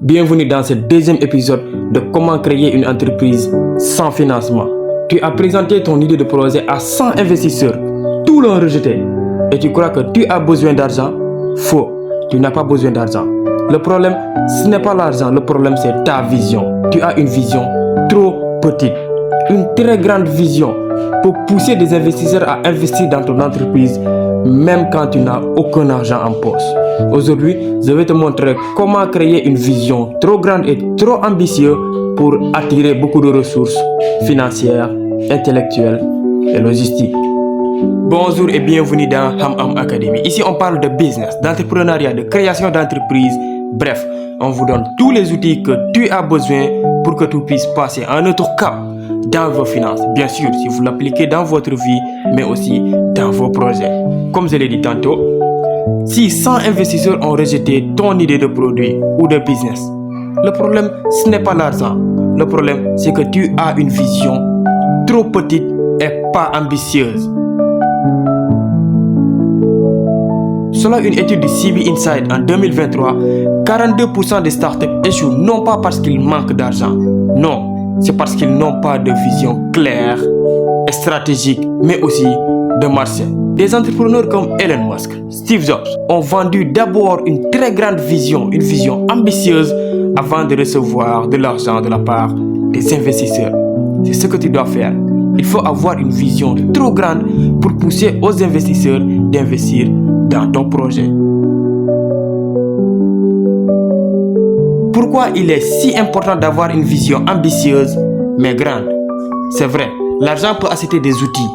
Bienvenue dans ce deuxième épisode de comment créer une entreprise sans financement. Tu as présenté ton idée de projet à 100 investisseurs, tous l'ont rejeté. Et tu crois que tu as besoin d'argent? Faux, tu n'as pas besoin d'argent. Le problème, ce n'est pas l'argent, le problème c'est ta vision. Tu as une vision trop petite, une très grande vision pour pousser des investisseurs à investir dans ton entreprise même quand tu n'as aucun argent en poche. Aujourd'hui, je vais te montrer comment créer une vision trop grande et trop ambitieuse pour attirer beaucoup de ressources financières, intellectuelles et logistiques. Bonjour et bienvenue dans Ham Academy. Ici, on parle de business, d'entrepreneuriat, de création d'entreprise. Bref, on vous donne tous les outils que tu as besoin pour que tu puisses passer à un autre cap dans vos finances. Bien sûr, si vous l'appliquez dans votre vie, mais aussi dans vos projets. Comme je l'ai dit tantôt, si 100 investisseurs ont rejeté ton idée de produit ou de business, le problème, ce n'est pas l'argent. Le problème, c'est que tu as une vision trop petite et pas ambitieuse. Selon une étude du CB Insight en 2023, 42% des startups échouent non pas parce qu'ils manquent d'argent, non, c'est parce qu'ils n'ont pas de vision claire et stratégique, mais aussi de marché. Des entrepreneurs comme Elon Musk, Steve Jobs ont vendu d'abord une très grande vision, une vision ambitieuse avant de recevoir de l'argent de la part des investisseurs. C'est ce que tu dois faire. Il faut avoir une vision trop grande pour pousser aux investisseurs d'investir dans ton projet. Pourquoi il est si important d'avoir une vision ambitieuse mais grande? C'est vrai, l'argent peut acheter des outils,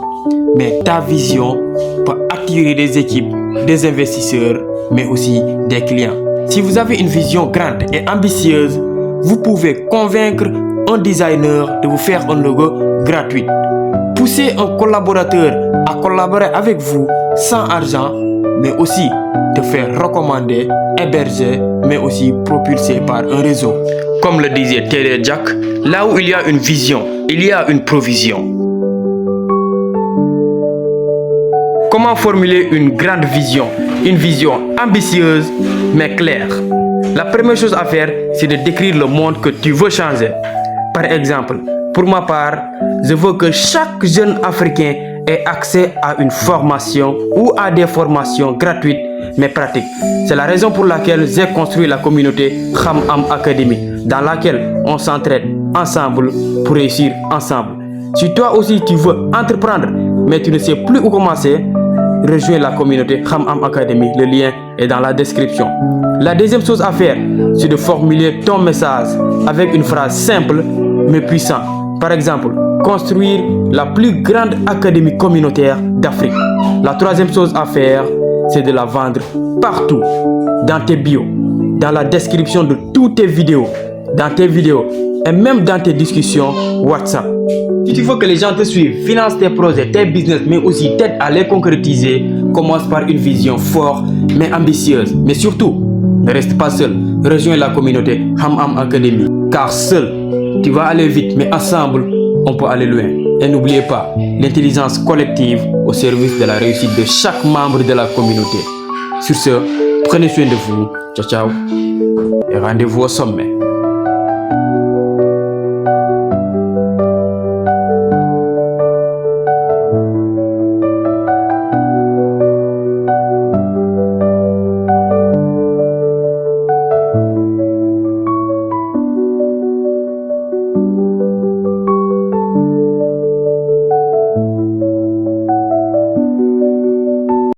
mais ta vision peut attirer des équipes, des investisseurs, mais aussi des clients. Si vous avez une vision grande et ambitieuse, vous pouvez convaincre un designer de vous faire un logo gratuit. Pousser un collaborateur à collaborer avec vous sans argent, mais aussi te faire recommander, héberger, mais aussi propulser par un réseau. Comme le disait TD Jack, là où il y a une vision, il y a une provision. Comment formuler une grande vision, une vision ambitieuse mais claire? La première chose à faire, c'est de décrire le monde que tu veux changer. Par exemple, pour ma part, je veux que chaque jeune Africain ait accès à une formation ou à des formations gratuites mais pratiques. C'est la raison pour laquelle j'ai construit la communauté Ham Academy, dans laquelle on s'entraide ensemble pour réussir ensemble. Si toi aussi tu veux entreprendre mais tu ne sais plus où commencer, rejoins la communauté Ham Academy. Le lien est dans la description. La deuxième chose à faire, c'est de formuler ton message avec une phrase simple mais puissante. Par exemple, construire la plus grande académie communautaire d'Afrique. La troisième chose à faire, c'est de la vendre partout, dans tes bios, dans la description de toutes tes vidéos, dans tes vidéos et même dans tes discussions WhatsApp. Si tu veux que les gens te suivent, finance tes projets, tes business, mais aussi t'aide à les concrétiser, commence par une vision forte mais ambitieuse. Mais surtout, ne reste pas seul, rejoins la communauté Ham Academy. Car seul, tu vas aller vite, mais ensemble, on peut aller loin. Et n'oubliez pas, l'intelligence collective au service de la réussite de chaque membre de la communauté. Sur ce, prenez soin de vous. Ciao, ciao. Et rendez-vous au sommet.